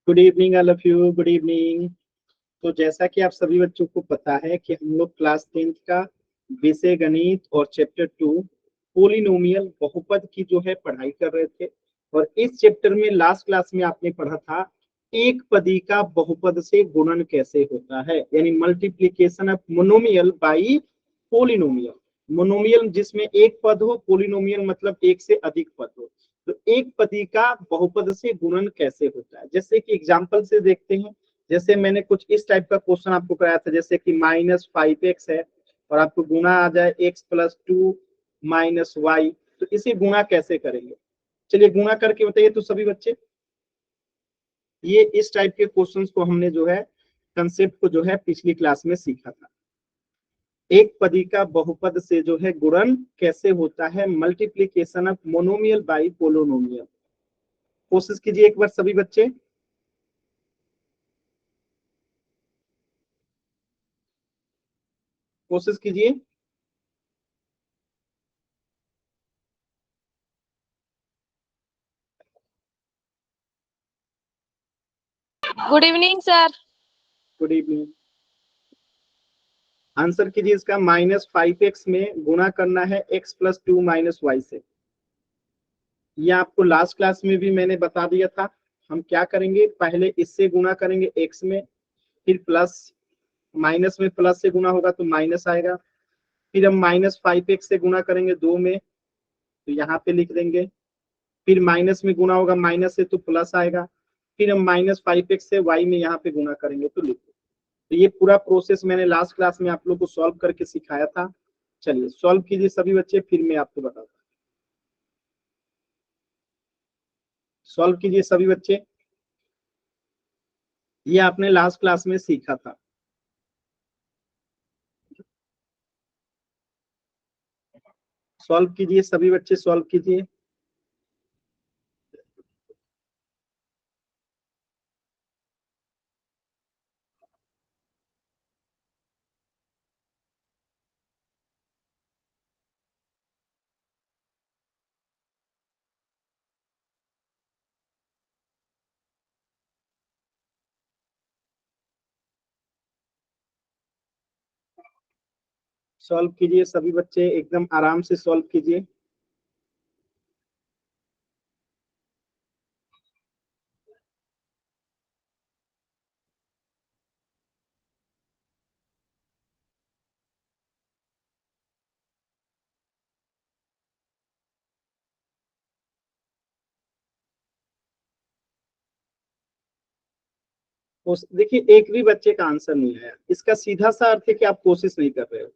Good evening all of you, good evening. तो जैसा कि आप सभी बच्चों को पता है कि हम लोग क्लास 10th का विषय गणित और चैप्टर 2 पोलिनोमियल बहुपद की जो है पढ़ाई कर रहे थे। और इस चैप्टर में लास्ट क्लास में आपने पढ़ा था एक पदी का बहुपद से गुणन कैसे होता है, यानी multiplication of monomial by polynomial. Monomial जिसमें एक पद हो, पोलिनोमियल मतलब एक से अधिक पद हो। तो एक पदी का बहुपद से गुणन कैसे होता है, जैसे कि एग्जाम्पल से देखते हैं। जैसे मैंने कुछ इस टाइप का क्वेश्चन आपको कराया था, जैसे कि -5x है और आपको गुणा आ जाए x+2 -y, तो इसे गुणा कैसे करेंगे? चलिए गुणा करके बताइए तो सभी बच्चे। ये इस टाइप के क्वेश्चंस को हमने जो है कंसेप्ट को जो है पिछली क्लास में सीखा था। एक पदी का बहुपद से जो है गुणन कैसे होता है, multiplication of monomial by polynomial. कोशिश कीजिए एक बार सभी बच्चे। कोशिश कीजिए। Good evening sir. Good evening. Answer कीजिए इसका। -5x में गुणा करना है x+2 -y से। ये आपको लास्ट क्लास में भी मैंने बता दिया था। हम क्या करेंगे, पहले इससे गुणा करेंगे x में, फिर प्लस, माइनस में प्लस से गुणा होगा तो माइनस आएगा। फिर हम -5x से गुणा करेंगे 2 में, तो यहाँ पे लिख देंगे। फिर माइनस में गुणा होगा माइनस से तो प्लस आएगा। फिर हम -5x से y में यहाँ पे गुणा करेंगे तो लिखो। तो ये पूरा प्रोसेस मैंने लास्ट क्लास में आप लोग को सॉल्व करके सिखाया था। चलिए सॉल्व कीजिए सभी बच्चे, फिर मैं आपको बताता हूँ। सॉल्व कीजिए सभी बच्चे, ये आपने लास्ट क्लास में सीखा था। सॉल्व कीजिए सभी बच्चे, सॉल्व कीजिए। सॉल्व कीजिए सभी बच्चे, एकदम आराम से सॉल्व कीजिए। देखिए एक भी बच्चे का आंसर नहीं आया, इसका सीधा सा अर्थ है कि आप कोशिश नहीं कर रहे हो।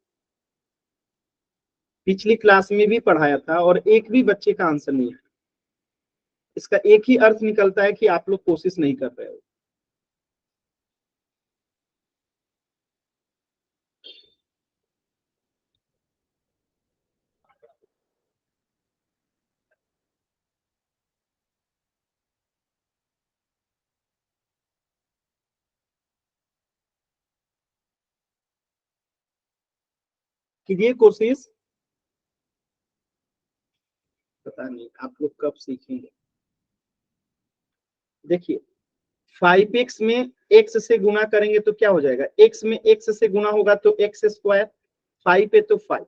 पिछली क्लास में भी पढ़ाया था और एक भी बच्चे का आंसर नहीं आया। इसका एक ही अर्थ निकलता है कि आप लोग कोशिश नहीं कर रहे हो। कीजिए कोशिश। पता नहीं आप लोग कब सीखेंगे। देखिए 5x में x से गुणा करेंगे तो क्या हो जाएगा, x में x से गुणा होगा तो x², 5 है तो 5,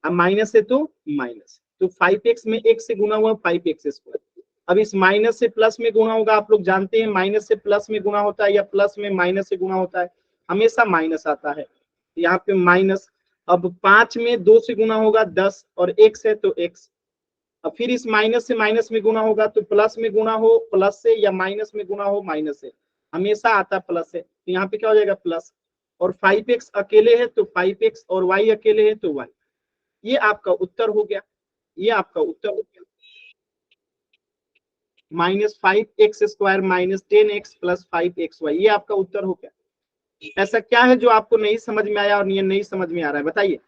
अब माइनस है तो माइनस, तो 5x में x से गुणा हुआ 5x²। अब इस माइनस से प्लस में गुणा होगा, आप लोग जानते हैं माइनस से प्लस में गुणा होता है या प्लस में माइनस से गुणा होता है, हमेशा माइनस आता है। यहाँ पे माइनस। अब 5 में 2 से गुणा होगा 10 और x है तो x। अब फिर इस माइनस से माइनस में गुणा होगा तो प्लस में गुणा हो प्लस से या माइनस में गुणा हो माइनस से, हमेशा आता प्लस है, तो यहाँ पे क्या हो जाएगा प्लस। और 5x अकेले है तो 5x और y अकेले है तो y। ये आपका उत्तर हो गया। ये आपका उत्तर हो गया। -5x² -10x + 5xy, ये आपका उत्तर हो गया। ऐसा क्या है जो आपको नहीं समझ में आया और ये नहीं समझ में आ रहा है, बताइए।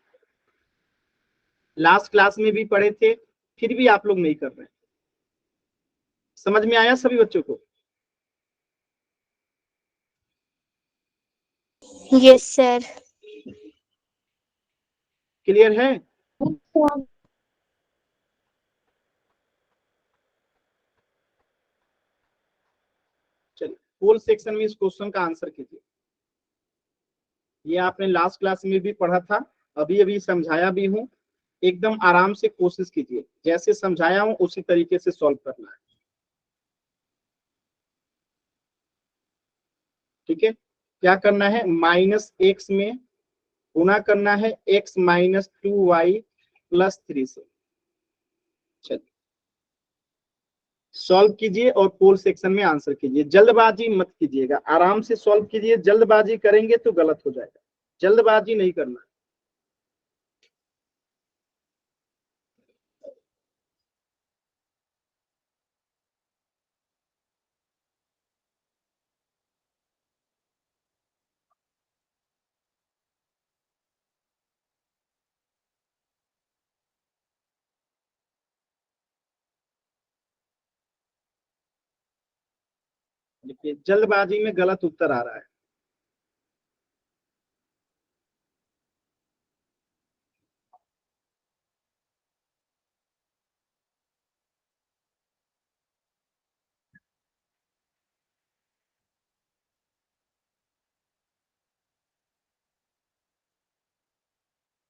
लास्ट क्लास में भी पढ़े थे, फिर भी आप लोग नहीं कर रहे हैं। समझ में आया सभी बच्चों को? Yes sir. क्लियर है? चलिए होल सेक्शन में इस क्वेश्चन का आंसर कीजिए। ये आपने लास्ट क्लास में भी पढ़ा था, अभी अभी समझाया भी हूं। एकदम आराम से कोशिश कीजिए, जैसे समझाया हूं उसी तरीके से सॉल्व करना है। ठीक है, क्या करना है, -x में गुना करना है x - 2y + 3 से। चलिए सॉल्व कीजिए और पोल सेक्शन में आंसर कीजिए। जल्दबाजी मत कीजिएगा, आराम से सॉल्व कीजिए। जल्दबाजी करेंगे तो गलत हो जाएगा, जल्दबाजी नहीं करना। देखिए जल्दबाजी में गलत उत्तर आ रहा है।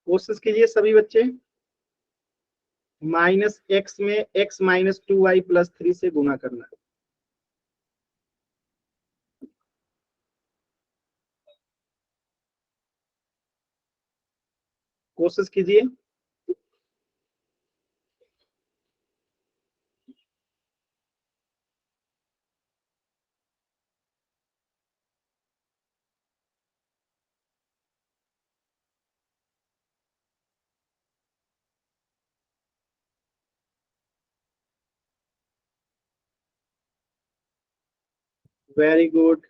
कोशिश कीजिए सभी बच्चे। -x में x - 2y + 3 से गुना करना है। कोशिश कीजिए। वेरी गुड,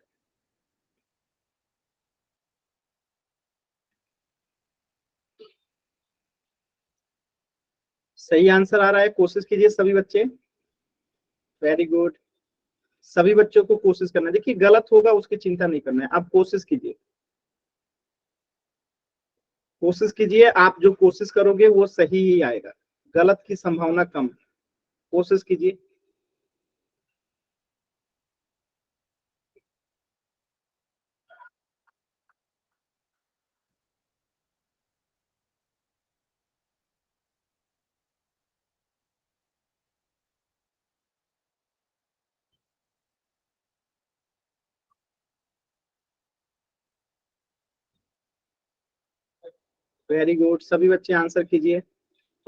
सही आंसर आ रहा है। कोशिश कीजिए सभी बच्चे। वेरी गुड, सभी बच्चों को कोशिश करना है। देखिए गलत होगा उसकी चिंता नहीं करना है, आप कोशिश कीजिए। कोशिश कीजिए, आप जो कोशिश करोगे वो सही ही आएगा, गलत की संभावना कम है। कोशिश कीजिए। वेरी गुड, सभी बच्चे आंसर कीजिए।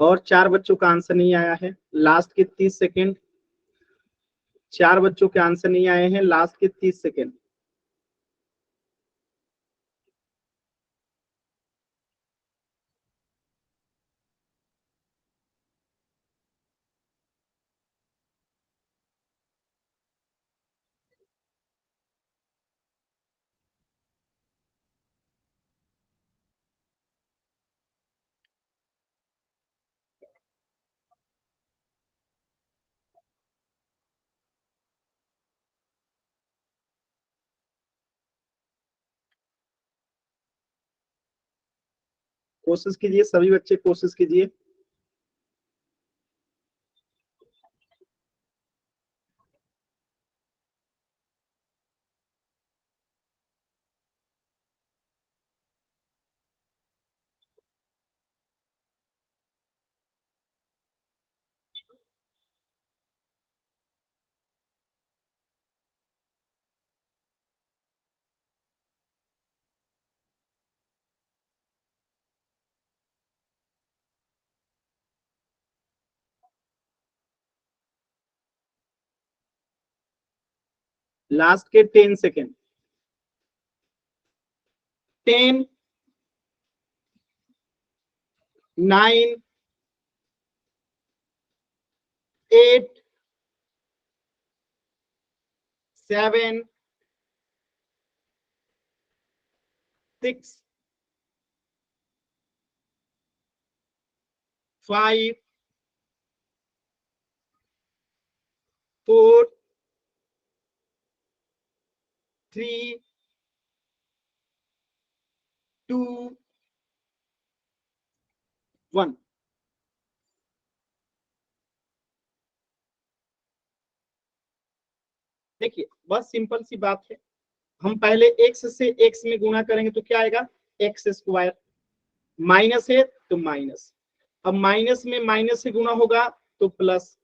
और 4 बच्चों का आंसर नहीं आया है, लास्ट के 30 सेकेंड। 4 बच्चों के आंसर नहीं आए हैं, लास्ट के 30 सेकेंड। कोशिश कीजिए सभी बच्चे, कोशिश कीजिए। लास्ट के 10 सेकेंड। 10, 9, 8, 7, 6, 5, 4, 3, 2, 1। देखिए बस सिंपल सी बात है, हम पहले x से x में गुना करेंगे तो क्या आएगा, एक्स स्क्वायर, माइनस है तो माइनस, अब माइनस में माइनस से गुना होगा तो प्लस,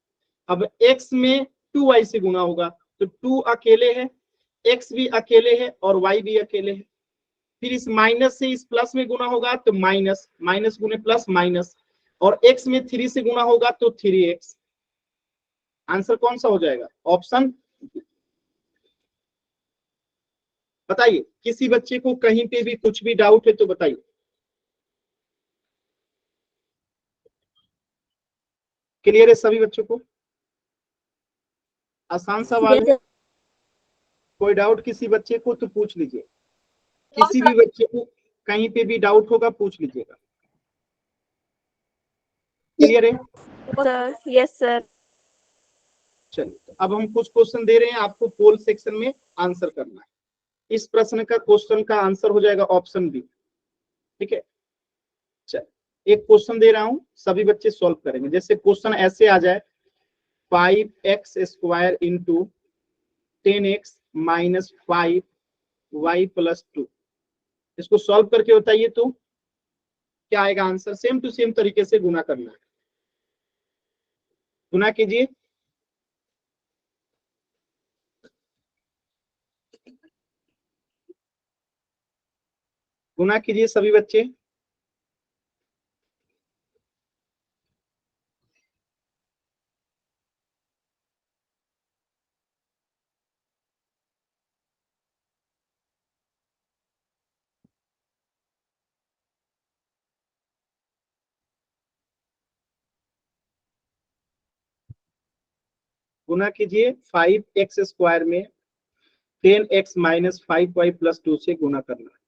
अब x में 2y से गुना होगा तो 2 अकेले है, x भी अकेले है और y भी अकेले है, फिर इस माइनस से इस प्लस में गुना होगा तो माइनस, माइनस गुने प्लस माइनस, और x में 3 से गुना होगा तो 3x। आंसर कौन सा हो जाएगा, ऑप्शन, बताइए किसी बच्चे को कहीं पे भी कुछ भी डाउट है तो बताइए। क्लियर है सभी बच्चों को, आसान सवाल है, कोई डाउट किसी बच्चे को तो पूछ लीजिए, किसी भी बच्चे को कहीं पे भी डाउट होगा पूछ लीजिएगा। क्लियर है, सर यस सर। चलिए तो अब हम कुछ क्वेश्चन दे रहे हैं आपको, पोल सेक्शन में आंसर करना है। इस प्रश्न का क्वेश्चन का आंसर हो जाएगा ऑप्शन बी, ठीक है। चल एक क्वेश्चन दे रहा हूं, सभी बच्चे सॉल्व करेंगे। जैसे क्वेश्चन ऐसे आ जाए, 5x square into 10x minus 5y plus 2, इसको सॉल्व करके बताइए तो क्या आएगा आंसर। सेम टू सेम तरीके से गुना करना है, गुना कीजिए। गुना कीजिए सभी बच्चे। गुना कीजिए, 5x स्क्वायर में 10x माइनस 5y प्लस 2 से गुना करना है।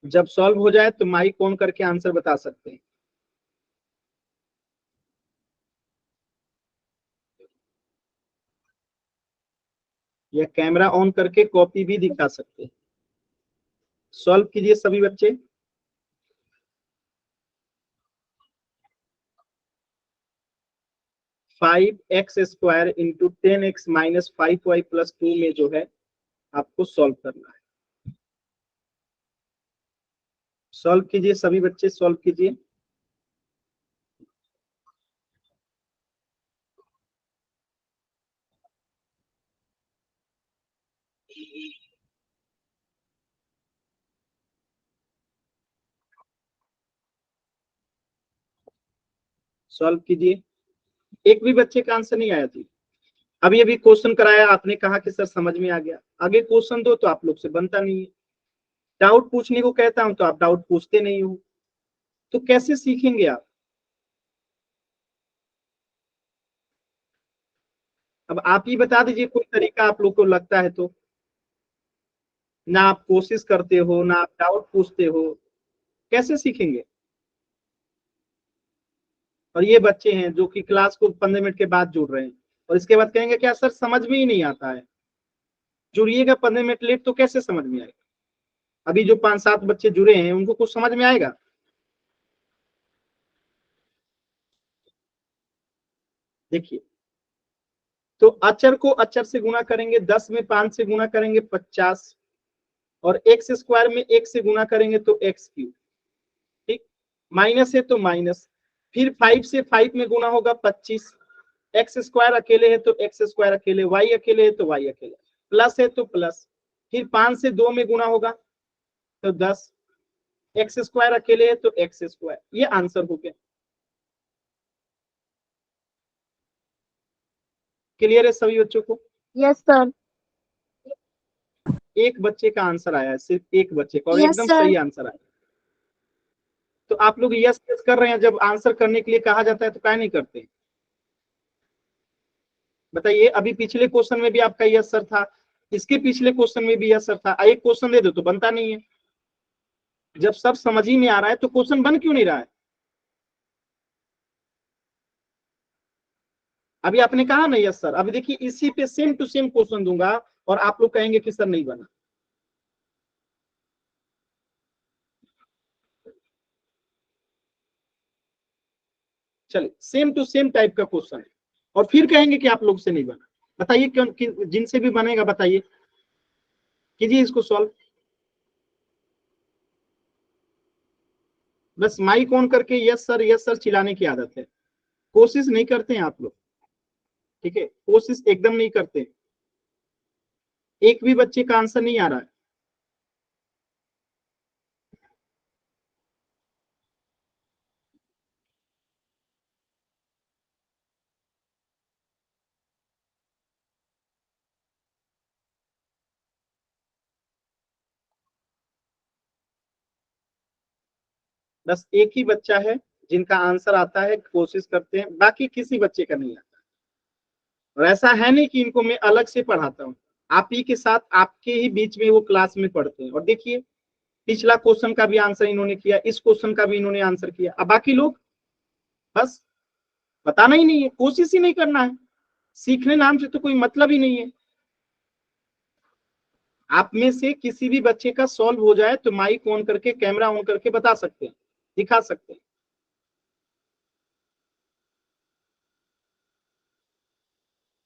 जब सॉल्व हो जाए तो माइक ऑन करके आंसर बता सकते हैं, या कैमरा ऑन करके कॉपी भी दिखा सकते हैं। सॉल्व कीजिए सभी बच्चे। Five x square into 10x minus 5y plus 2 में जो है आपको सॉल्व करना है। सॉल्व कीजिए सभी बच्चे, सॉल्व कीजिए। सॉल्व कीजिए। एक भी बच्चे का आंसर नहीं आया थी, अभी अभी क्वेश्चन कराया, आपने कहा कि सर समझ में आ गया, आगे क्वेश्चन दो तो आप लोग से बनता नहीं है। डाउट पूछने को कहता हूं तो आप डाउट पूछते नहीं हो, तो कैसे सीखेंगे आप। अब आप ही बता दीजिए कोई तरीका आप लोग को लगता है तो। ना आप कोशिश करते हो, ना आप डाउट पूछते हो, कैसे सीखेंगे। और ये बच्चे हैं जो कि क्लास को 15 मिनट के बाद जुड़ रहे हैं और इसके बाद कहेंगे क्या सर समझ में ही नहीं आता है। जुड़िएगा 15 मिनट लेट तो कैसे समझ में आएगा। अभी जो 5-7 बच्चे जुड़े हैं उनको कुछ समझ में आएगा। देखिए, तो अचर को अचर से गुना करेंगे, 10 में 5 से गुना करेंगे 50, और एक्स स्क्वायर में 1 से गुना करेंगे तो एक्स क्यूब, ठीक। माइनस है तो माइनस, फिर 5 से 5 में गुना होगा 25, एक्स स्क्वायर अकेले है तो एक्स स्क्वायर अकेले, वाई अकेले है तो वाई अकेले, प्लस है तो प्लस, फिर 5 से 2 में गुना होगा तो 10, एक्स स्क्वायर अकेले है तो एक्स स्क्वायर। ये आंसर हो गया। क्लियर है सभी बच्चों को। Yes sir. एक बच्चे का आंसर आया है, सिर्फ एक बच्चे का, और यस एकदम सर। सही आंसर आया। तो आप लोग यस यस कर रहे हैं, जब आंसर करने के लिए कहा जाता है तो क्या नहीं करते। बताइए, अभी पिछले क्वेश्चन में भी आपका यस सर था, इसके पिछले क्वेश्चन में भी यस सर था, एक क्वेश्चन दे दो तो बनता नहीं है। जब सब समझ ही में आ रहा है तो क्वेश्चन बन क्यों नहीं रहा है। अभी आपने कहा ना यस सर, अभी देखिए इसी पे सेम टू सेम क्वेश्चन दूंगा और आप लोग कहेंगे कि सर नहीं बना। चलिए सेम टू सेम टाइप का क्वेश्चन है, और फिर कहेंगे कि आप लोग से नहीं बना। बताइए क्यों, जिनसे भी बनेगा बताइए, कीजिए इसको सॉल्व। बस माइक ऑन करके यस सर चिल्लाने की आदत है, कोशिश नहीं करते हैं आप लोग, ठीक है, कोशिश एकदम नहीं करते। एक भी बच्चे का आंसर नहीं आ रहा है। बस एक ही बच्चा है जिनका आंसर आता है, कोशिश करते हैं, बाकी किसी बच्चे का नहीं आता। और ऐसा है नहीं कि इनको मैं अलग से पढ़ाता हूँ, आप ही के साथ आपके ही बीच में वो क्लास में पढ़ते हैं। और देखिए पिछला क्वेश्चन का भी आंसर इन्होंने किया, इस क्वेश्चन का भी इन्होंने आंसर किया। अब बाकी लोग बस बताना ही नहीं है, कोशिश ही नहीं करना है, सीखने नाम से तो कोई मतलब ही नहीं है। आप में से किसी भी बच्चे का सॉल्व हो जाए तो माइक ऑन करके कैमरा ऑन करके बता सकते हैं, दिखा सकते हैं।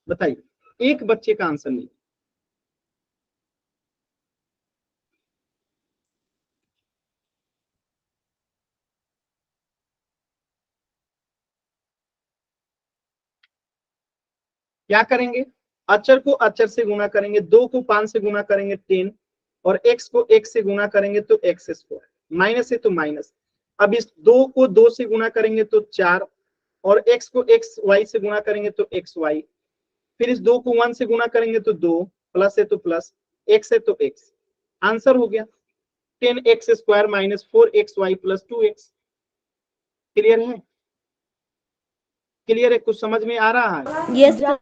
बताइए, एक बच्चे का आंसर नहीं। क्या करेंगे, अक्षर को अक्षर से गुणा करेंगे, 2 को 5 से गुणा करेंगे 10, और x को x से गुणा करेंगे तो x स्क्वायर, माइनस है तो माइनस। अब इस 2 को 2 से गुणा करेंगे तो 4, और x को x y से गुणा करेंगे तो x y, फिर इस 2 को 1 से गुणा करेंगे तो 2, प्लस है तो प्लस, x है तो x। आंसर हो गया 10x square minus 4xy plus 2x। Clear है, क्लियर है, कुछ समझ में आ रहा है? Yes, sir.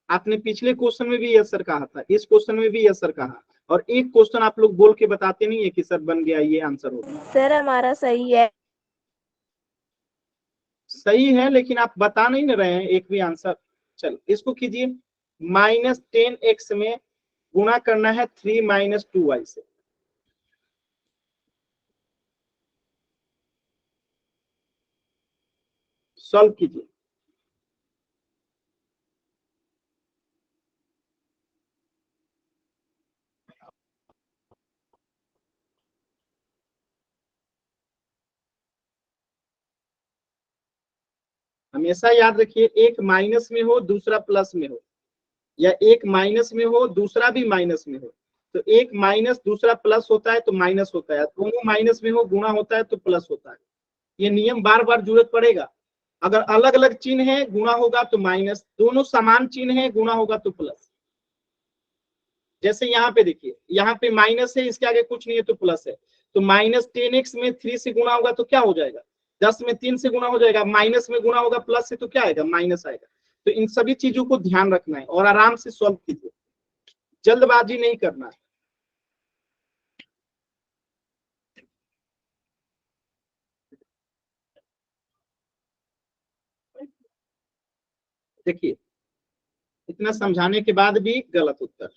आपने पिछले क्वेश्चन में भी यस सर कहा था, इस क्वेश्चन में भी यस सर कहा, और एक क्वेश्चन आप लोग बोल के बताते नहीं है कि सर बन गया, ये आंसर होगा। सर हमारा सही है। सही है लेकिन आप बता नहीं ना रहे हैं एक भी आंसर। चलो इसको कीजिए, -10x में गुणा करना है 3 - 2y से। सॉल्व कीजिए। हमेशा याद रखिए, एक माइनस में हो दूसरा प्लस में हो, या एक माइनस में हो दूसरा भी माइनस में हो, तो एक माइनस दूसरा प्लस होता है तो माइनस होता है, दोनों माइनस में हो गुणा होता है तो प्लस होता है। ये नियम बार बार जरूरत पड़ेगा। अगर अलग अलग चिन्ह है गुणा होगा तो माइनस, दोनों समान चिन्ह है गुणा होगा तो प्लस। जैसे यहाँ पे देखिए, यहाँ पे माइनस है, इसके आगे कुछ नहीं है तो प्लस है, तो -10x में 3 से गुणा होगा तो क्या हो जाएगा, 10 में 3 से गुणा हो जाएगा, माइनस में गुणा होगा प्लस से तो क्या आएगा, माइनस आएगा। तो इन सभी चीजों को ध्यान रखना है और आराम से सॉल्व कीजिए, जल्दबाजी नहीं करना है। देखिए इतना समझाने के बाद भी गलत उत्तर।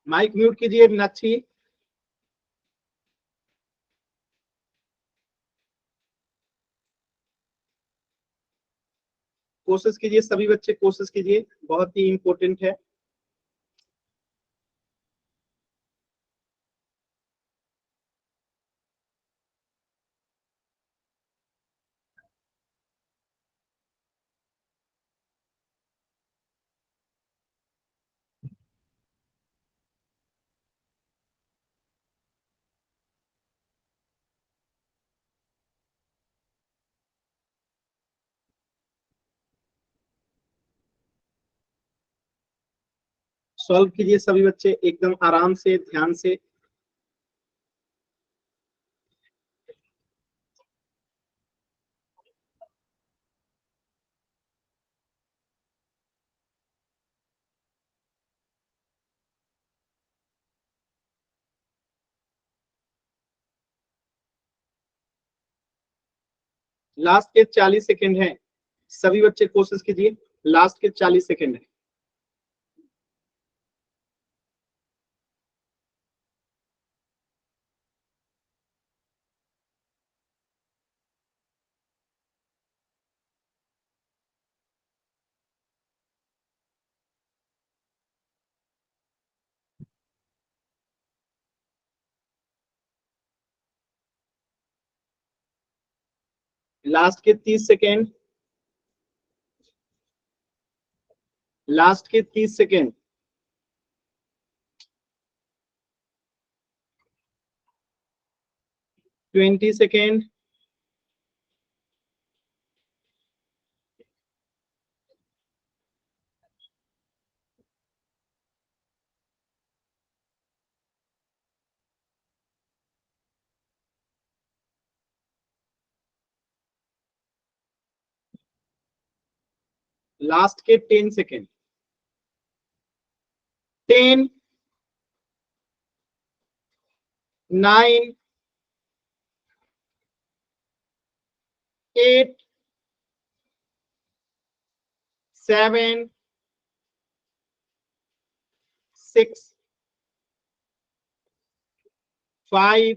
माइक म्यूट कीजिए मीनाक्षी। कोशिश कीजिए सभी बच्चे, कोशिश कीजिए, बहुत ही इंपॉर्टेंट है। सॉल्व कीजिए सभी बच्चे एकदम आराम से, ध्यान से। लास्ट के 40 सेकंड है। सभी बच्चे कोशिश कीजिए, लास्ट के 40 सेकेंड है। लास्ट के 30 सेकेंड, लास्ट के 30 सेकेंड। Twenty second. लास्ट के 10 सेकेंड। 10, 9, 8, 7, 6, 5,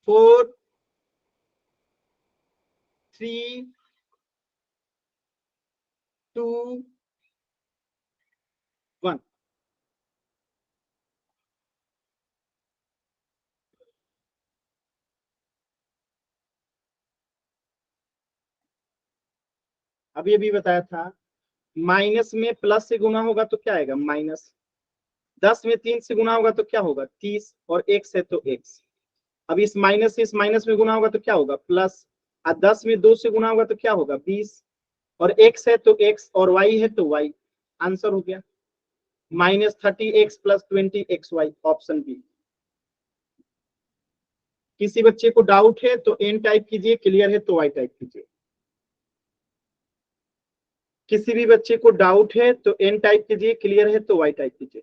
4, 3, 2, 1। अभी अभी बताया था, माइनस में प्लस से गुना होगा तो क्या आएगा? माइनस। 10 में 3 से गुना होगा तो क्या होगा? 30, और x है तो x। अब इस माइनस से इस माइनस में गुना होगा तो क्या होगा? प्लस। और 10 में 2 से गुना होगा तो क्या होगा? 20, और x है तो x, और y है तो y। आंसर हो गया -30x + 20xy, ऑप्शन बी। किसी बच्चे को डाउट है तो एन टाइप कीजिए, क्लियर है तो वाई टाइप कीजिए। किसी भी बच्चे को डाउट है तो एन टाइप कीजिए, क्लियर है तो वाई टाइप कीजिए।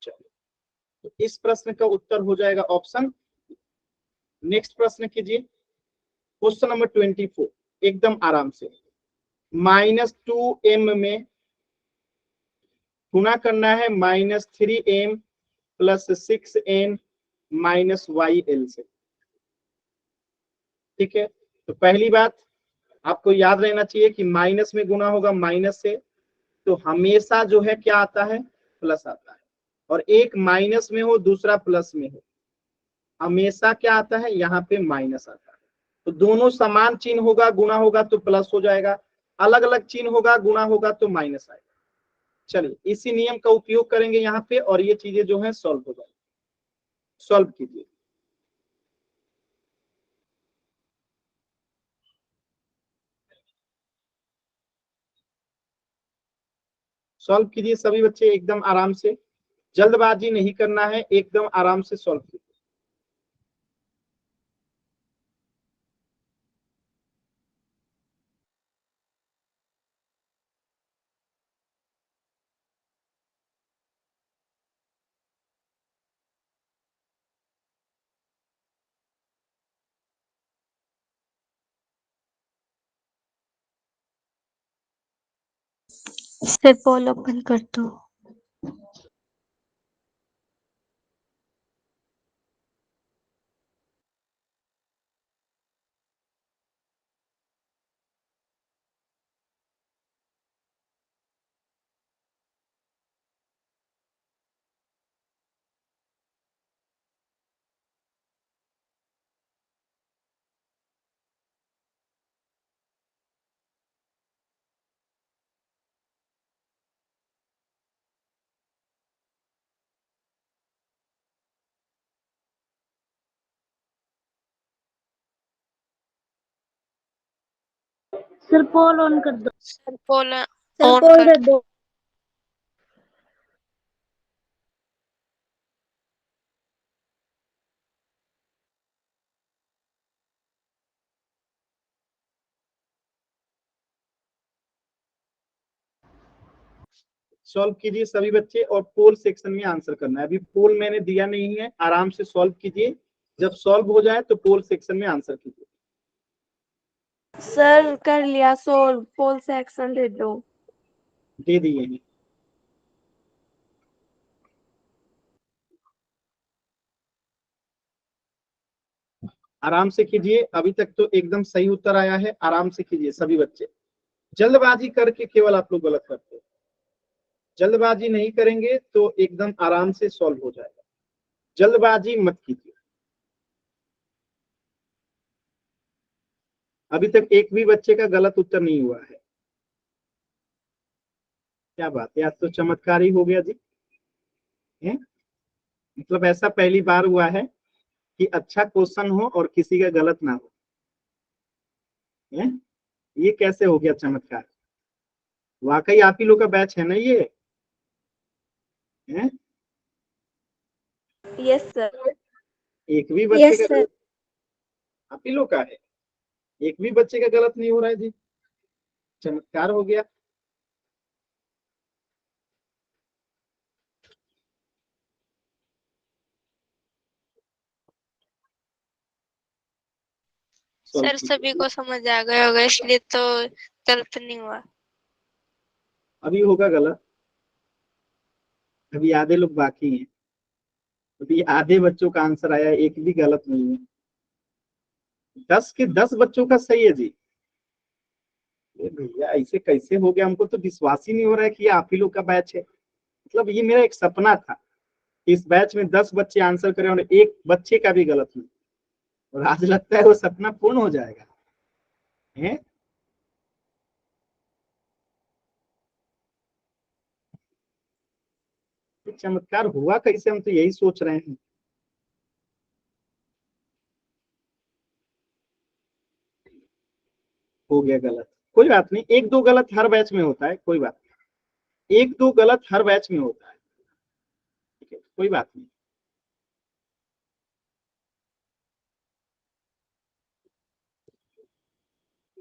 चलिए, तो इस प्रश्न का उत्तर हो जाएगा ऑप्शन। नेक्स्ट प्रश्न कीजिए, क्वेश्चन नंबर 24, एकदम आराम से। -2m में गुना करना है -3m + 6n - yl से। ठीक है, तो पहली बात आपको याद रहना चाहिए कि माइनस में गुना होगा माइनस से, तो हमेशा जो है क्या आता है? प्लस आता है। और एक माइनस में हो दूसरा प्लस में हो, हमेशा क्या आता है? यहाँ पे माइनस आता है। तो दोनों समान चिन्ह होगा, गुना होगा तो प्लस हो जाएगा, अलग अलग चिन्ह होगा, गुना होगा तो माइनस आएगा। चलिए, इसी नियम का उपयोग करेंगे यहाँ पे, और ये चीजें जो है सॉल्व हो जाएगी। सॉल्व कीजिए, सॉल्व कीजिए सभी बच्चे एकदम आराम से, जल्दबाजी नहीं करना है, एकदम आराम से सॉल्व कीजिए। सर पोल ओपन कर दो। सर पोल ऑन कर दो। सर पोल सर ऑन पोल कर कर दो। सॉल्व कीजिए सभी बच्चे, और पोल सेक्शन में आंसर करना है। अभी पोल मैंने दिया नहीं है, आराम से सॉल्व कीजिए, जब सॉल्व हो जाए तो पोल सेक्शन में आंसर कीजिए। सर कर लिया सोल्व, पोल सेक्शन दे दो। दे दिए हैं। आराम से कीजिए, अभी तक तो एकदम सही उत्तर आया है। आराम से कीजिए सभी बच्चे, जल्दबाजी करके केवल आप लोग गलत करते हैं। जल्दबाजी नहीं करेंगे तो एकदम आराम से सॉल्व हो जाएगा। जल्दबाजी मत कीजिए। अभी तक एक भी बच्चे का गलत उत्तर नहीं हुआ है। क्या बात है, आज तो चमत्कार ही हो गया जी। है? मतलब ऐसा पहली बार हुआ है कि अच्छा क्वेश्चन हो और किसी का गलत ना हो। है? ये कैसे हो गया चमत्कार? वाकई आप ही लोग का बैच है ना ये? है? Yes sir. एक भी बच्चे यस का सर। गलत आप ही लोग का है? एक भी बच्चे का गलत नहीं हो रहा है जी, चमत्कार हो गया। सर सभी को समझ आ गया होगा, इसलिए तो गलत नहीं हुआ। अभी होगा गलत, अभी आधे लोग बाकी हैं। अभी आधे बच्चों का आंसर आया, एक भी गलत नहीं है। 10 के 10 बच्चों का सही है जी। ये भैया ऐसे कैसे हो गया, हमको तो विश्वास ही नहीं हो रहा है कि ये आप ही लोग का बैच है। मतलब ये मेरा एक सपना था कि इस बैच में 10 बच्चे आंसर करें और एक बच्चे का भी गलत नहीं, और आज लगता है वो सपना पूर्ण हो जाएगा। है? ये चमत्कार हुआ कैसे, हम तो यही सोच रहे हैं। हो गया गलत, कोई बात नहीं, एक दो गलत हर बैच में होता है, कोई बात नहीं, एक दो गलत हर बैच में होता है। ठीक है, कोई बात नहीं।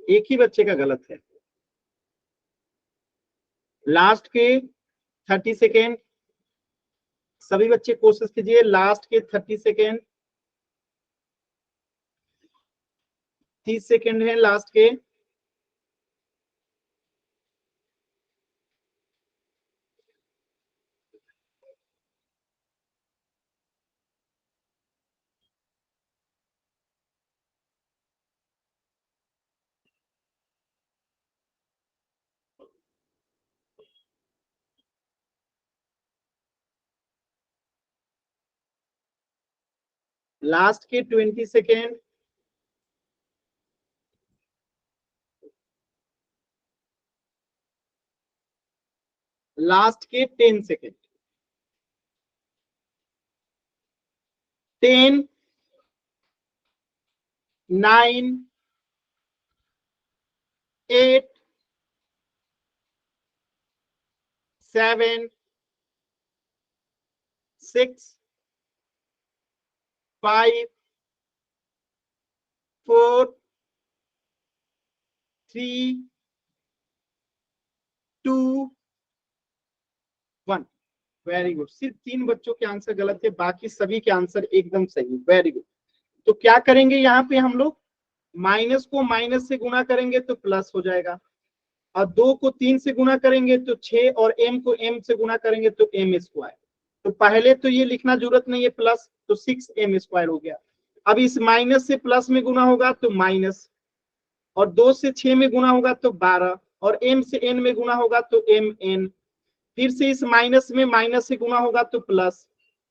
एक ही बच्चे का गलत है। लास्ट के 30 सेकेंड, सभी बच्चे कोशिश कीजिए, लास्ट के 30 सेकेंड, 30 सेकेंड है लास्ट के। लास्ट के 20 सेकेंड, लास्ट के 10 सेकेंड, 10, 9, 8, 7, 6, 5, 4, 3, 2, 1। वेरी गुड, सिर्फ 3 बच्चों के आंसर गलत है, बाकी सभी के आंसर एकदम सही। Very good. तो क्या करेंगे यहाँ पे हम लोग, माइनस को माइनस से गुणा करेंगे तो प्लस हो जाएगा, और 2 को 3 से गुणा करेंगे तो 6, और m को m से गुणा करेंगे तो m स्क्वायर। तो पहले तो ये लिखना जरूरत नहीं है प्लस, तो 6m स्क्वायर हो गया। अब इस माइनस से प्लस में गुणा होगा तो माइनस, और 2 से 6 में गुणा होगा तो 12, और m से n में गुणा होगा तो mn। फिर से इस माइनस में माइनस से गुणा होगा तो प्लस,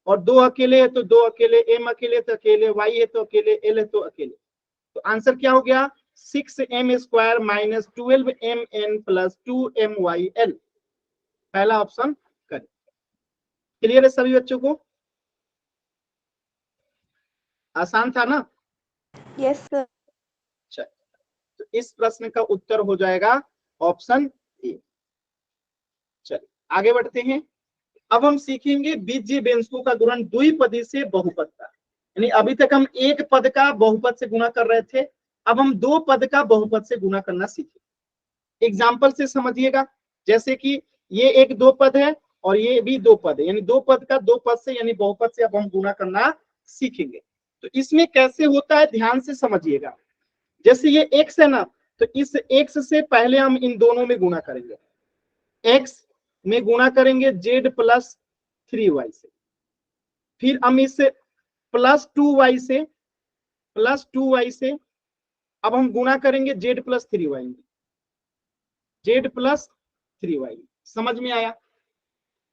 और 2 अकेले है तो 2 अकेले, m अकेले तो अकेले, y है तो अकेले, l है तो अकेले। तो आंसर क्या हो गया, 6m square minus 12mn plus 2myl। पहला ऑप्शन करें। क्लियर है सभी बच्चों को? आसान था ना? Yes sir. चल, तो इस प्रश्न का उत्तर हो जाएगा ऑप्शन ए। चलिए आगे बढ़ते हैं। अब हम सीखेंगे बीजीय व्यंजकों का गुणन द्विपदी से बहुपद का। यानी अभी तक हम एक पद का बहुपद से गुणा कर रहे थे, अब हम 2 पद का बहुपद से गुणा करना सीखेंगे। एग्जाम्पल से समझिएगा, जैसे कि ये एक दो पद है और ये भी दो पद है, यानी दो पद का दो पद से यानी बहुपद से अब हम गुना करना सीखेंगे। तो इसमें कैसे होता है ध्यान से समझिएगा। जैसे ये x है ना, तो इस x से पहले हम इन दोनों में गुना करेंगे, x में गुना करेंगे z प्लस 3y से, फिर हम इस प्लस 2y से अब हम गुना करेंगे z प्लस 3y में, z प्लस 3y। समझ में आया?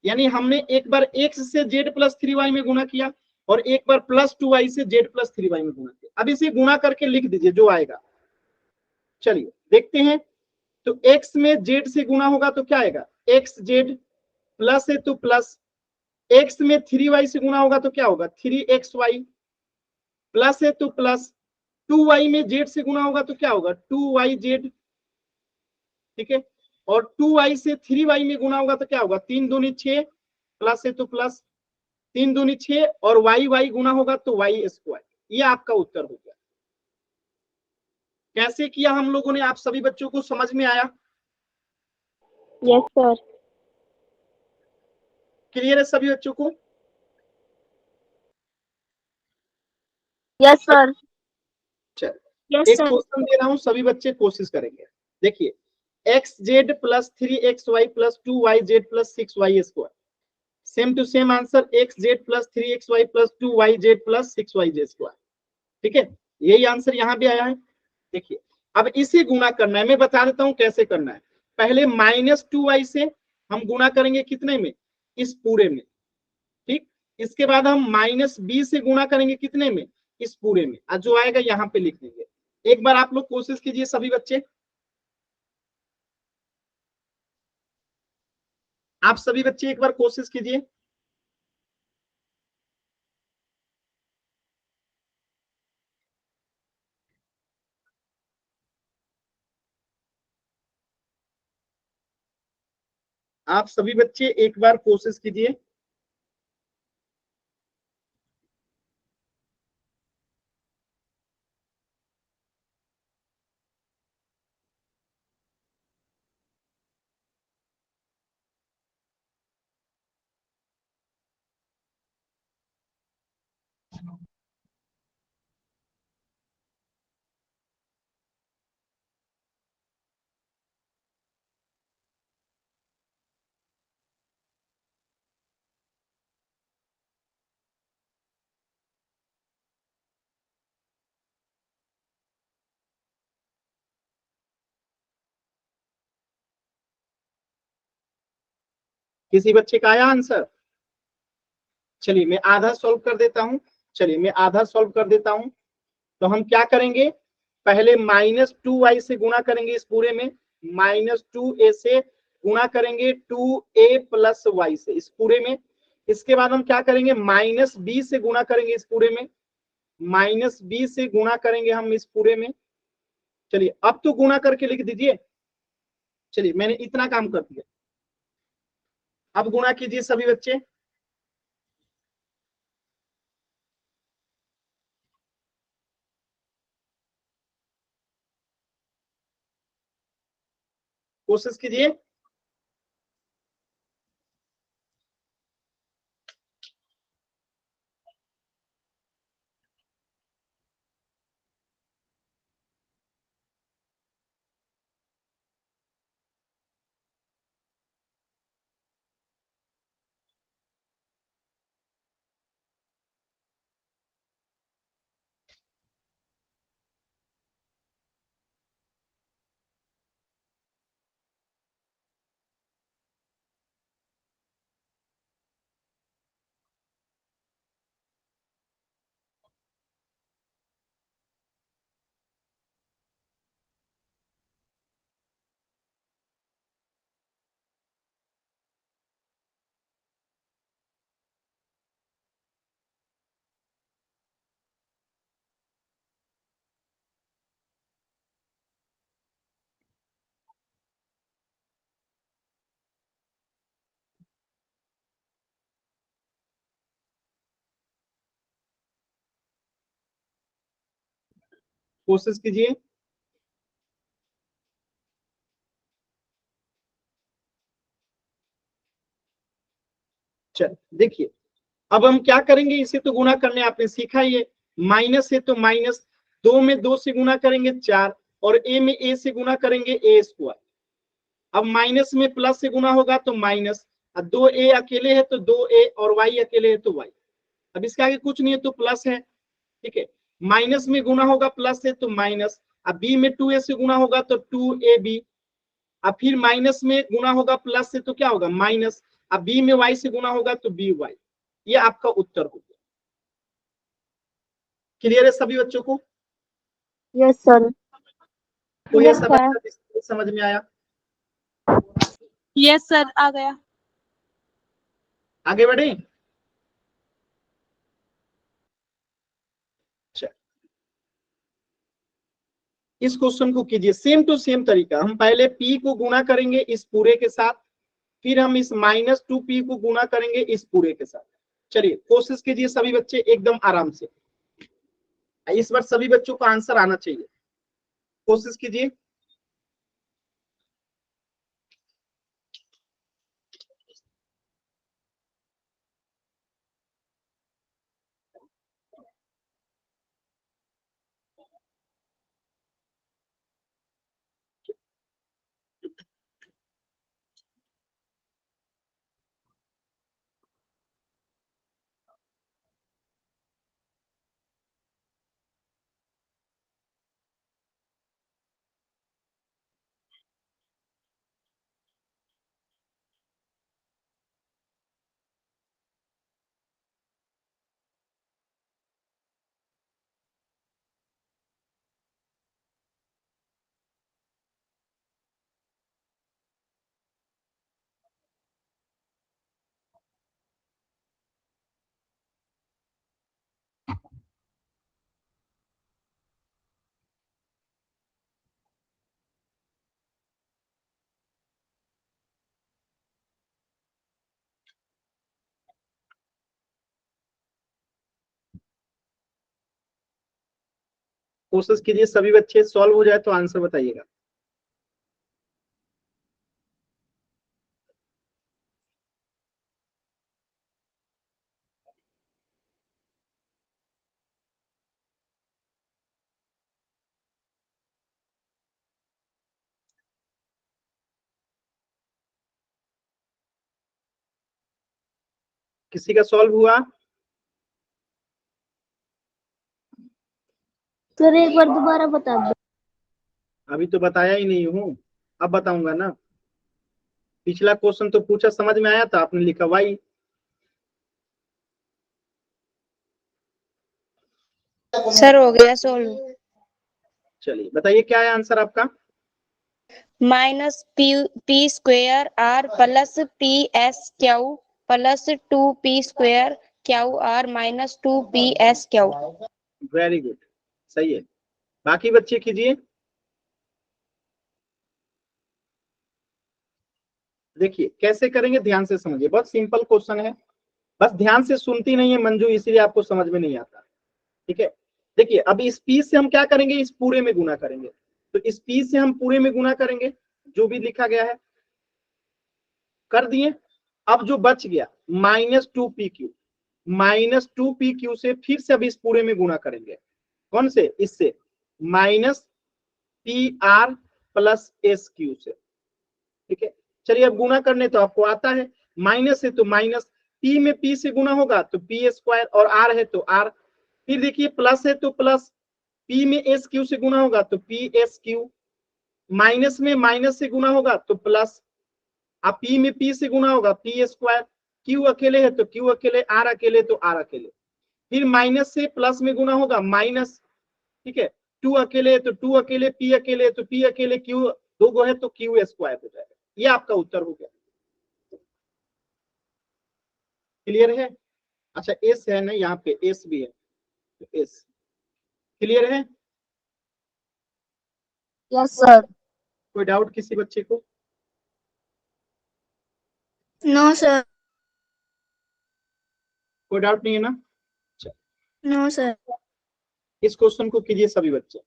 यानी हमने एक बार x से z प्लस 3y में गुना किया और एक बार प्लस 2y से z प्लस 3y में गुना किया। अब इसे गुना करके लिख दीजिए जो आएगा। चलिए देखते हैं। तो x में z से गुना होगा तो क्या आएगा, x z प्लस है तो प्लस, x में 3y से गुना होगा तो क्या होगा 3xy, प्लस है तो प्लस, 2y में z से गुना होगा तो क्या होगा 2yz, ठीक है, और 2y से 3y में गुना होगा तो क्या होगा 3 दूनी 6, प्लस है तो प्लस, 3 दूनी 6 और y गुना होगा तो y स्क्वायर। ये आपका उत्तर हो गया। कैसे किया हम लोगों ने, आप सभी बच्चों को समझ में आया? Yes, sir. क्लियर है सभी बच्चों को? Yes, sir. चल Yes, एक sir. क्वेश्चन दे रहा हूं, सभी बच्चे कोशिश करेंगे। देखिए xz plus 3xy plus 2yz plus 6y square, same to same answer xz plus 3xy plus 2yz plus 6yz square, ठीक है, यही आंसर यहाँ भी आया है। देखिए अब इसे गुना करना है, मैं बता देता हूं कैसे करना है। पहले -2y से हम गुना करेंगे कितने में, इस पूरे में, ठीक। इसके बाद हम -b से गुना करेंगे कितने में, इस पूरे में, और जो आएगा यहाँ पे लिख देंगे। एक बार आप लोग कोशिश कीजिए सभी बच्चे, आप सभी बच्चे एक बार कोशिश कीजिए। आप सभी बच्चे एक बार कोशिश कीजिए। किसी बच्चे का आया आंसर? चलिए मैं आधा सॉल्व कर देता हूं। चलिए मैं आधा सॉल्व कर देता हूं। तो हम क्या करेंगे, पहले -2y से गुना करेंगे इस पूरे में, -2a से गुना करेंगे 2a प्लस y से इस पूरे में। इसके बाद हम क्या करेंगे, -b से गुना करेंगे इस पूरे में, -b से गुना करेंगे हम इस पूरे में। चलिए अब तो गुना करके लिख दीजिए। चलिए मैंने इतना काम कर दिया, अब गुणा कीजिए सभी बच्चे। कोशिश कीजिए। कोशिश कीजिए। चल देखिए, अब हम क्या करेंगे, इसे तो गुणा करने आपने सीखा ही है, माइनस है तो माइनस, 2 में 2 से गुणा करेंगे 4, और ए में ए से गुणा करेंगे ए स्क्वायर। अब माइनस में प्लस से गुणा होगा तो माइनस, अब 2a अकेले है तो 2a, और y अकेले है तो y। अब इसके आगे कुछ नहीं है तो प्लस है, ठीक है। माइनस में गुणा होगा प्लस है तो माइनस, अब b में 2a से गुणा होगा तो 2ab, अब फिर माइनस में गुणा होगा प्लस से तो क्या होगा माइनस, अब b में y से गुणा होगा तो by। ये आपका उत्तर हो गया। क्लियर है सभी बच्चों को? Yes sir. तो ये यस सब सर। समझ में आया? यस सर, आ गया। आगे बढ़े। इस क्वेश्चन को कीजिए सेम टू सेम तरीका। हम पहले p को गुणा करेंगे इस पूरे के साथ, फिर हम इस -2p को गुणा करेंगे इस पूरे के साथ। चलिए कोशिश कीजिए सभी बच्चे एकदम आराम से, इस बार सभी बच्चों को आंसर आना चाहिए, कोशिश कीजिए। कोशिश कीजिए सभी बच्चे, सॉल्व हो जाए तो आंसर बताइएगा। किसी का सॉल्व हुआ? सर एक बार दोबारा बता दो। अभी तो बताया ही नहीं हूँ, अब बताऊंगा ना। पिछला क्वेश्चन तो पूछा, समझ में आया था, आपने लिखा वाई। सर हो गया सोल्व। चलिए बताइए क्या है आंसर आपका? -p square r plus psq plus 2p² QR -2psq। Very good, सही है। बाकी बच्चे कीजिए। देखिए कैसे करेंगे, ध्यान से समझिए, बहुत सिंपल क्वेश्चन है, बस ध्यान से सुनती नहीं है मंजू, इसीलिए आपको समझ में नहीं आता। ठीक है, देखिए अब इस p से हम क्या करेंगे, इस पूरे में गुना करेंगे, तो इस p से हम पूरे में गुना करेंगे, जो भी लिखा गया है कर दिए। अब जो बच गया -2pq, -2pq से फिर से अब इस पूरे में गुना करेंगे, कौन से, इससे -pr प्लस sq से। ठीक है, चलिए अब गुना करने तो आपको आता है, माइनस है तो माइनस, p में p से गुना होगा तो p² और r है तो r, फिर देखिए प्लस है तो प्लस, p में sq से गुना होगा तो psq, माइनस में माइनस से गुना होगा तो प्लस, अब p में p से गुना होगा p², q अकेले है तो q अकेले, r अकेले तो r अकेले, फिर माइनस से प्लस में गुना होगा माइनस, ठीक है, 2 अकेले है तो 2 अकेले, p अकेले है तो p अकेले, q दो गो है तो q² हो जाएगा। ये आपका उत्तर हो गया। क्लियर है? अच्छा एस है ना, यहाँ पे एस भी है, तो एस क्लियर है? Yes sir. कोई डाउट किसी बच्चे को? No sir. कोई डाउट नहीं है ना? No sir. इस क्वेश्चन को कीजिए सभी बच्चे,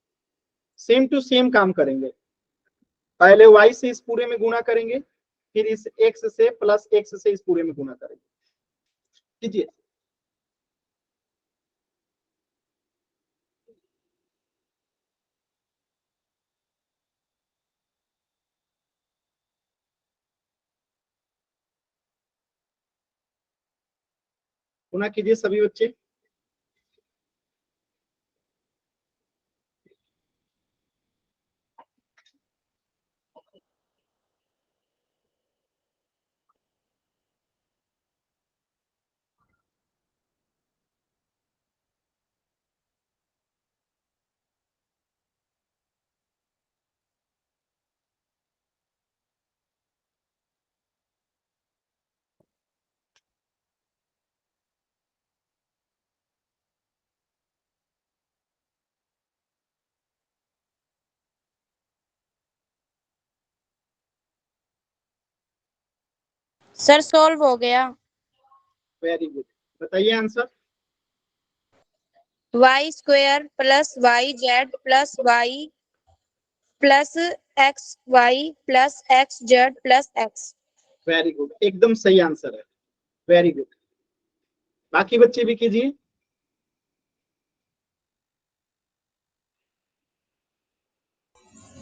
सेम टू सेम काम करेंगे। पहले y से इस पूरे में गुणा करेंगे, फिर इस x से प्लस x से इस पूरे में गुणा करेंगे। कीजिए। पुनः कीजिए सभी बच्चे। सर सॉल्व हो गया। वेरी गुड, बताइए answer. Y square plus Y Z plus Y plus X Y plus X Z plus X. Very good, एकदम सही आंसर है। वेरी गुड, बाकी बच्चे भी कीजिए।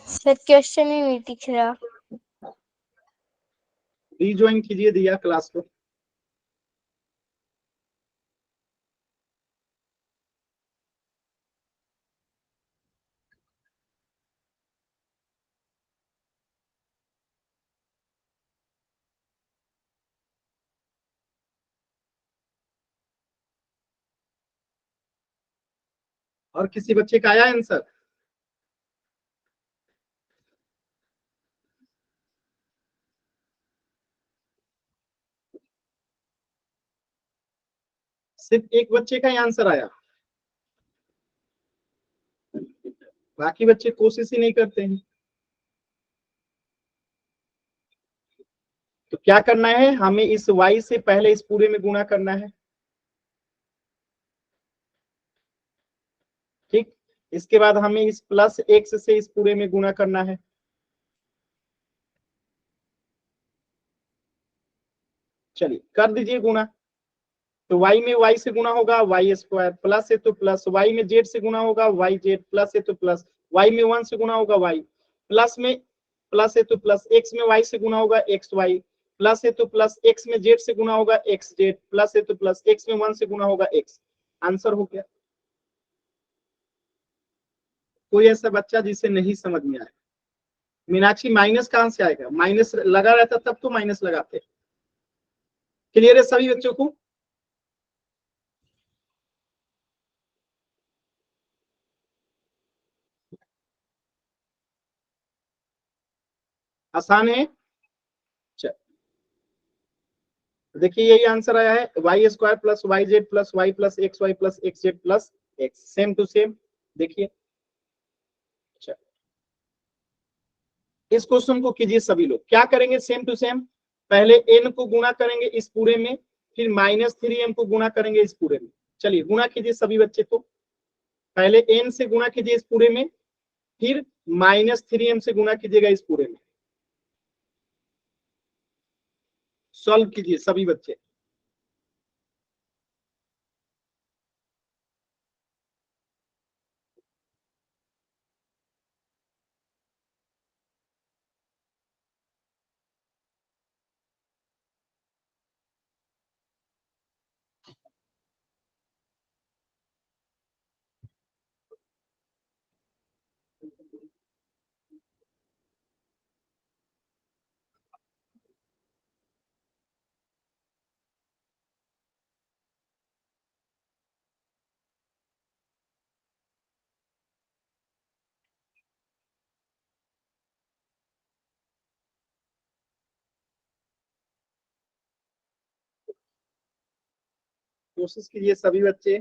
सर क्वेश्चन ही नहीं दिख रहा। रीज्वाइन कीजिए दिया क्लास को। और किसी बच्चे का आया आंसर? सिर्फ एक बच्चे का ही आंसर आया, बाकी बच्चे कोशिश ही नहीं करते हैं। तो क्या करना है, हमें इस y से पहले इस पूरे में गुणा करना है। ठीक, इसके बाद हमें इस प्लस x से इस पूरे में गुणा करना है। चलिए कर दीजिए गुणा। तो y में y से गुणा होगा y स्क्वायर, प्लस है तो प्लस, y में z से गुणा होगा y z, प्लस है तो प्लस, y में 1 से गुणा होगा y, प्लस में प्लस है तो प्लस, x में y से गुणा होगा x y, प्लस है तो प्लस, x में z से गुणा होगा x z, प्लस है तो प्लस, x में 1 से गुणा होगा x। आंसर हो गया। कोई ऐसा बच्चा जिसे नहीं समझ में आए? मीनाक्षी माइनस कहां से आएगा? माइनस लगा रहता तब तो माइनस लगाते। क्लियर है सभी बच्चों को? आसान है। देखिए यही आंसर आया है, Y square plus Y Z plus Y plus X Z plus X, same to same. देखिए इस क्वेश्चन को कीजिए सभी लोग। क्या करेंगे सेम टू सेम, पहले n को गुणा करेंगे इस पूरे में, फिर -3m को गुणा करेंगे इस पूरे में। चलिए गुणा कीजिए सभी बच्चे। तो पहले n से गुणा कीजिए इस पूरे में, फिर -3m से गुणा कीजिएगा इस पूरे में। सॉल्व कीजिए सभी बच्चे। कोशिश कीजिए सभी बच्चे।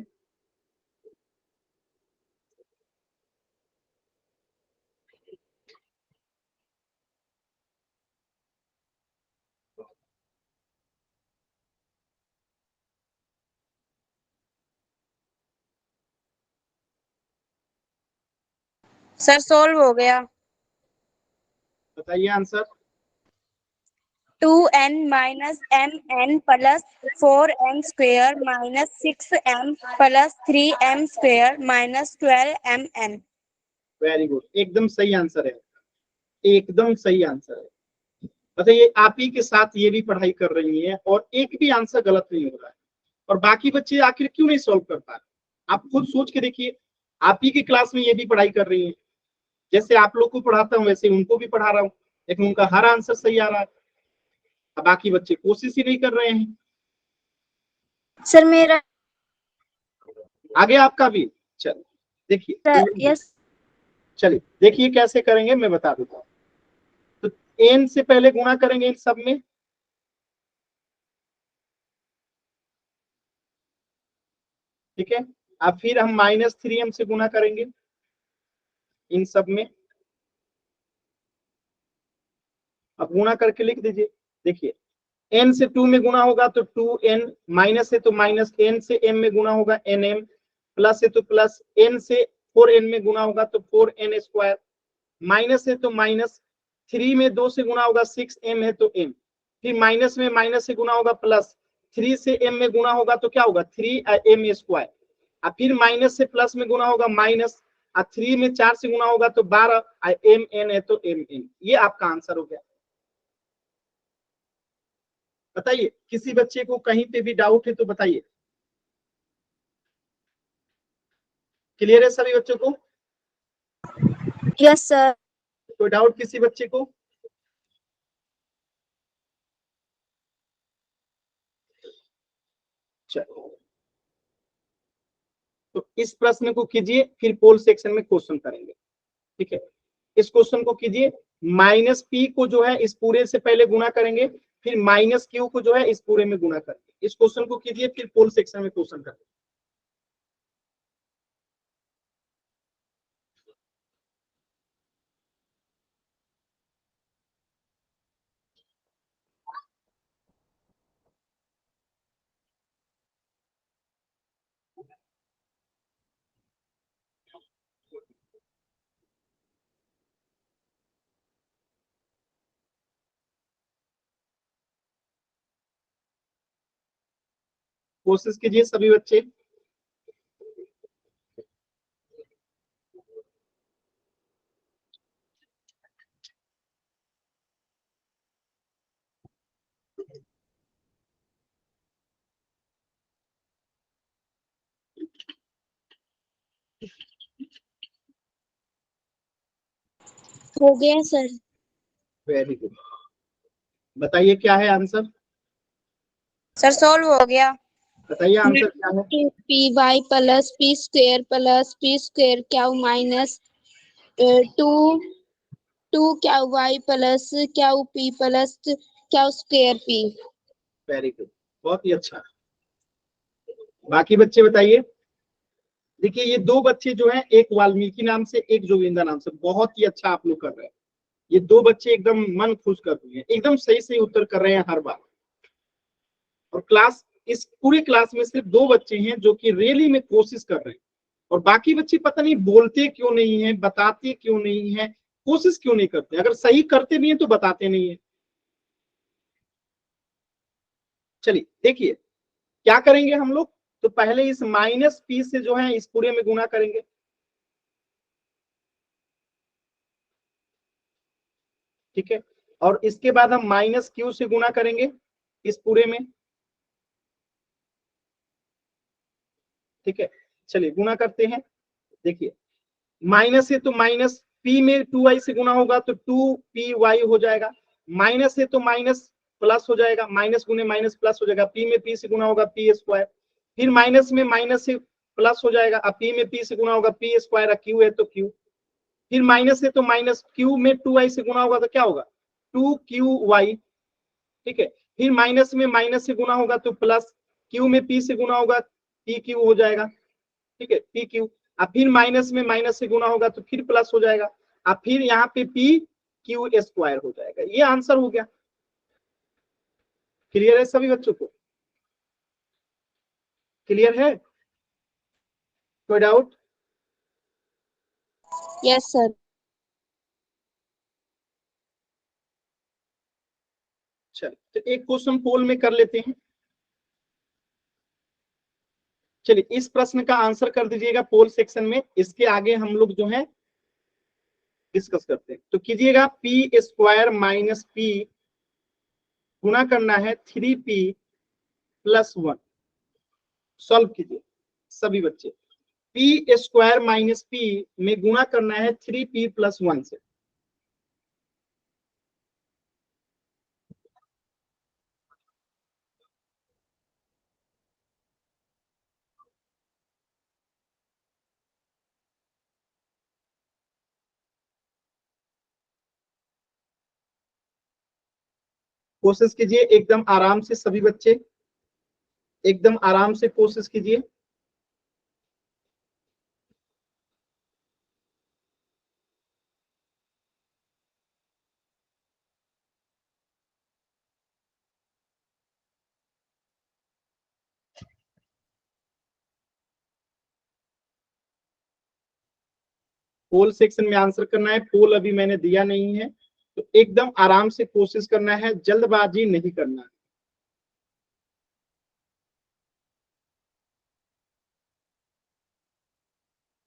सर सॉल्व हो गया। बताइए answer. 2n minus mn plus 4n square minus 6m plus 3m square minus 12mn। Very good, एकदम सही आंसर है, एकदम सही आंसर है। मतलब ये आप ही के साथ ये भी पढ़ाई कर रही है और एक भी आंसर गलत नहीं हो रहा है, और बाकी बच्चे आखिर क्यों नहीं सॉल्व कर पा रहे? आप खुद सोच के देखिए, आप ही की क्लास में ये भी पढ़ाई कर रही है, जैसे आप लोग को पढ़ाता हूँ वैसे उनको भी पढ़ा रहा हूँ, लेकिन उनका हर आंसर सही आ रहा है, अब बाकी बच्चे कोशिश ही नहीं कर रहे हैं। सर मेरा आगे आपका भी चल देखिए, यस चलिए देखिए कैसे करेंगे मैं बता देता हूँ। तो n से पहले गुणा करेंगे इन सब में, ठीक है, अब फिर हम -3m से गुणा करेंगे इन सब में। अब गुणा करके लिख दीजिए, देखिए n से 2 में गुणा होगा तो 2n, माइनस है तो माइनस, n से m में गुणा होगा nm, प्लस है तो प्लस, n से 4n में गुणा होगा तो 4n स्क्वायर, माइनस है तो माइनस, 3 में 2 से गुणा होगा 6m है तो m, फिर माइनस में माइनस से गुणा होगा प्लस, 3 से m में गुणा होगा तो क्या होगा 3m स्क्वायर, और फिर माइनस से प्लस में गुणा होगा माइनस, और 3 में 4 से गुणा होगा तो 12, mn है तो mn। ये आपका आंसर हो गया। बताइए किसी बच्चे को कहीं पे भी डाउट है तो बताइए। क्लियर है सभी बच्चों को? Yes sir. कोई डाउट किसी बच्चे को? चलो तो इस प्रश्न को कीजिए, फिर पोल सेक्शन में क्वेश्चन करेंगे, ठीक है। इस क्वेश्चन को कीजिए, माइनस पी को जो है इस पूरे से पहले गुणा करेंगे, फिर माइनस क्यू को जो है इस पूरे में गुणा करेंगे। इस क्वेश्चन को कीजिए, फिर पोल सेक्शन में क्वेश्चन करेंगे। कोशिश कीजिए सभी बच्चे। हो गया सर। वेरी गुड, बताइए क्या है आंसर? सर सॉल्व हो गया। बताइए आंसर क्या है? P Y plus P square क्या माइनस 2 क्या वाई प्लस क्या पी प्लस क्या स्क्वेयर पी। वेरी गुड, बहुत ही अच्छा। बाकी बच्चे बताइए। देखिए ये दो बच्चे जो हैं, एक वाल्मीकि नाम से, एक जोगिंदर नाम से, बहुत ही अच्छा आप लोग कर रहे हैं। ये दो बच्चे एकदम मन खुश कर दिए हैं, एकदम सही सही उत्तर कर रहे हैं हर बार। और क्लास, इस पूरे क्लास में सिर्फ दो बच्चे हैं जो कि रियली में कोशिश कर रहे हैं, और बाकी बच्चे पता नहीं बोलते क्यों नहीं है, बताते क्यों नहीं है, कोशिश क्यों नहीं करते। अगर सही करते भी हैं तो बताते नहीं है। चलिए देखिए क्या करेंगे हम लोग। तो पहले इस माइनस पी से जो है इस पूरे में गुणा करेंगे, ठीक है, और इसके बाद हम माइनस क्यू से गुणा करेंगे इस पूरे में, ठीक है। चलिए गुणा करते हैं। देखिए माइनस है तो माइनस, पी में 2y से गुणा होगा तो 2py हो जाएगा, माइनस है तो माइनस प्लस हो जाएगा, माइनस गुने माइनस प्लस हो जाएगा, पी में पी से गुणा होगा पी स्क्वायर, फिर माइनस में माइनस से प्लस हो जाएगा, अब पी में पी से गुणा होगा पी स्क्वायर, क्यू है तो क्यू, फिर माइनस है तो माइनस, क्यू में 2y से गुणा होगा तो क्या होगा 2qy, ठीक है, फिर माइनस में माइनस से गुणा होगा तो प्लस, क्यू में पी से गुणा होगा पी क्यू हो जाएगा, ठीक है, पी क्यू, अब फिर माइनस में माइनस से गुणा होगा तो फिर प्लस हो जाएगा, अब फिर यहाँ पे पी क्यू स्क्वायर हो जाएगा। ये आंसर हो गया। क्लियर है सभी बच्चों को? क्लियर है? कोई डाउट? Yes sir. चलिए तो एक क्वेश्चन पोल में कर लेते हैं। चलिए इस प्रश्न का आंसर कर दीजिएगा पोल सेक्शन में, इसके आगे हम लोग जो है डिस्कस करते हैं। तो कीजिएगा पी स्क्वायर माइनस पी गुना करना है 3p प्लस 1। सॉल्व कीजिए सभी बच्चे। पी स्क्वायर माइनस पी में गुणा करना है 3p प्लस 1 से। कोशिश कीजिए एकदम आराम से सभी बच्चे, एकदम आराम से कोशिश कीजिए। पोल सेक्शन में आंसर करना है, पोल अभी मैंने दिया नहीं है, तो एकदम आराम से कोशिश करना है, जल्दबाजी नहीं करना है।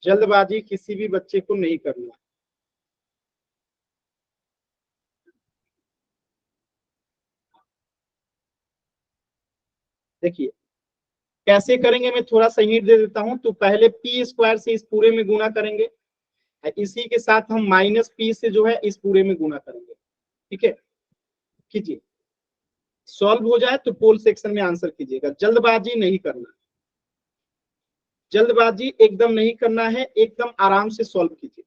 जल्दबाजी किसी भी बच्चे को नहीं करना। देखिए कैसे करेंगे, मैं थोड़ा सा हिंट दे देता हूं। तो पहले पी स्क्वायर से इस पूरे में गुणा करेंगे, इसी के साथ हम माइनस पी से जो है इस पूरे में गुणा करेंगे। ठीक है, कीजिए। सॉल्व हो जाए तो पोल सेक्शन में आंसर कीजिएगा, जल्दबाजी नहीं करना, जल्दबाजी एकदम नहीं करना है, एकदम आराम से सॉल्व कीजिए।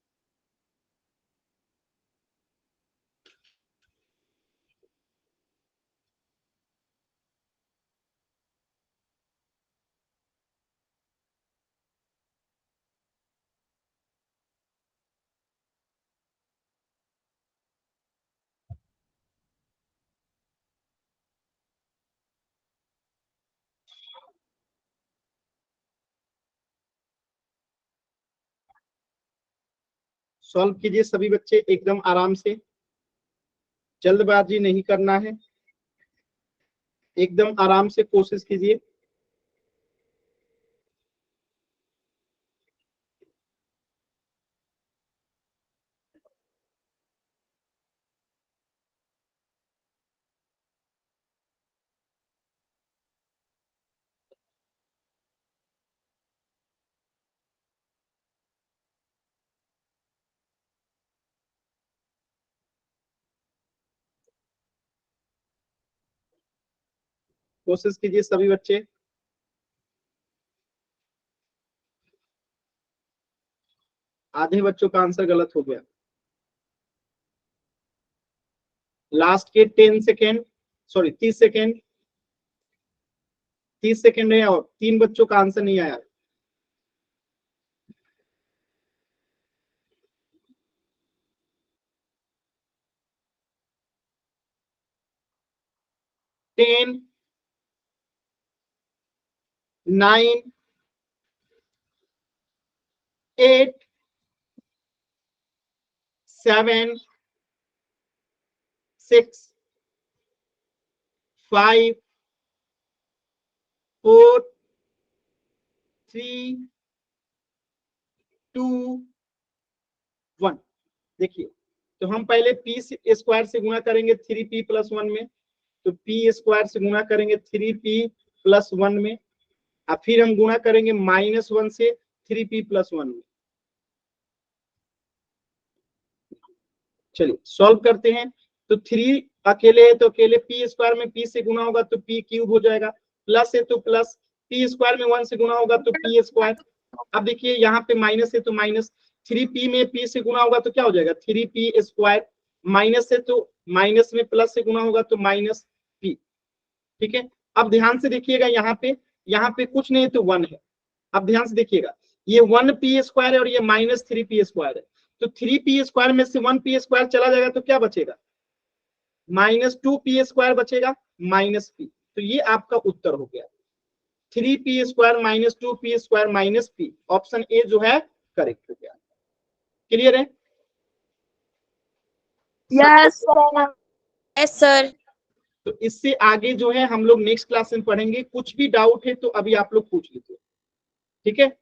सॉल्व कीजिए सभी बच्चे एकदम आराम से, जल्दबाजी नहीं करना है, एकदम आराम से कोशिश कीजिए। कोशिश कीजिए सभी बच्चे। आधे बच्चों का आंसर गलत हो गया। लास्ट के 10 सेकेंड, सॉरी 30 सेकेंड, 30 सेकेंड है और 3 बच्चों का आंसर नहीं आया। टेन, 9, 8, 7, 6, 5, 4, 3, 2, 1। देखिए तो हम पहले पी स्क्वायर से गुणा करेंगे 3p प्लस 1 में, तो पी स्क्वायर से गुणा करेंगे 3p प्लस 1 में, और फिर हम गुणा करेंगे -1 से 3p प्लस 1 में। चलिए सॉल्व करते हैं। तो 3 अकेले है तो अकेले पी स्क्वायर में p से गुणा होगा तो p क्यूब हो जाएगा, प्लस है तो प्लस, पी स्क्वायर में 1 से गुणा होगा तो पी स्क्वायर। अब देखिए यहाँ पे माइनस है तो माइनस, 3p में p से गुणा होगा तो क्या हो जाएगा 3p स्क्वायर, माइनस है तो माइनस में प्लस से गुणा होगा तो माइनस p। ठीक है, अब ध्यान से देखिएगा यहाँ पे कुछ नहीं है तो 1 है। अब ध्यान से देखिएगा ये 1p स्क्वायर है और ये -3p स्क्वायर है, तो 3p स्क्वायर में से 1p स्क्वायर चला जाएगा तो क्या बचेगा, -2p स्क्वायर बचेगा -p। तो ये आपका उत्तर हो गया, 3p square -2p square -p। Option A जो है करेक्ट हो गया। क्लियर है? Yes sir. तो इससे आगे जो है हम लोग नेक्स्ट क्लास में पढ़ेंगे। कुछ भी डाउट है तो अभी आप लोग पूछ लीजिए, ठीक है।